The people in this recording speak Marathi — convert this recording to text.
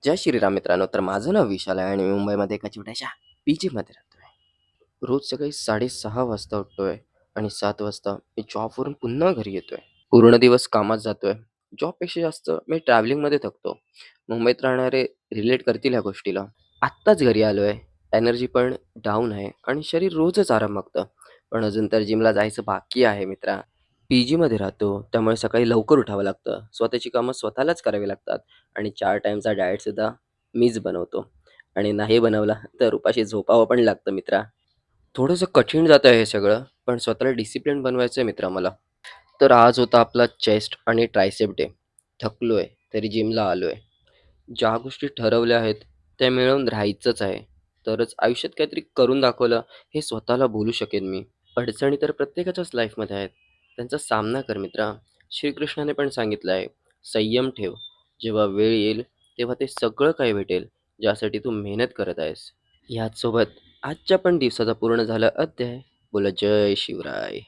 जय श्रीराम मित्रांनो. तर माझं नाव विशाल आहे आणि मी मुंबईमध्ये एका छोट्याशा पीजीमध्ये राहतोय. रोज सकाळी 6:30 वाजता उठतोय आणि 7 वाजता मी जॉबवरून पुन्हा घरी येतोय. पूर्ण दिवस कामात जातोय. जॉबपेक्षा जास्त मी ट्रॅव्हलिंगमध्ये थकतो. मुंबईत राहणारे रिलेट करतील ह्या गोष्टीला. आत्ताच घरी आलोय. एनर्जी पण डाऊन आहे आणि शरीर रोजच आराम मागतं. पण अजून तर जिमला जायचं बाकी आहे मित्रा. पीजीमध्ये राहतो, त्यामुळे सकाळी लवकर उठावं लागतं. स्वतःची कामं स्वतःलाच करावी लागतात आणि 4 टाईमचा डाएटसुद्धा मीच बनवतो आणि नाही बनवला तर उपाशी झोपावं पण लागतं मित्रा. थोडंसं कठीण जातं हे सगळं, पण स्वतःला डिसिप्लिन बनवायचं आहे मित्रा मला. तर आज होता आपला चेस्ट आणि ट्रायसेप डे. थकलोय, तरी जिमला आलोय. ज्या गोष्टी ठरवल्या आहेत, त्या मिळवून राहायचंच आहे. तरच आयुष्यात काहीतरी करून दाखवलं, हे स्वतःला बोलू शकेन मी. अडचणी तर प्रत्येकाच्याच लाईफमध्ये आहेत. त्यांचा सामना कर मित्रा. श्रीकृष्णाने पण सांगितलं आहे, संयम ठेव. जेव्हा वेळ येईल, तेव्हा ते सगळं काही भेटेल, ज्यासाठी तू मेहनत करत आहेस. ह्याचसोबत आजच्या पण दिवसाचा पूर्ण झाला अध्याय. बोला जय शिवराय.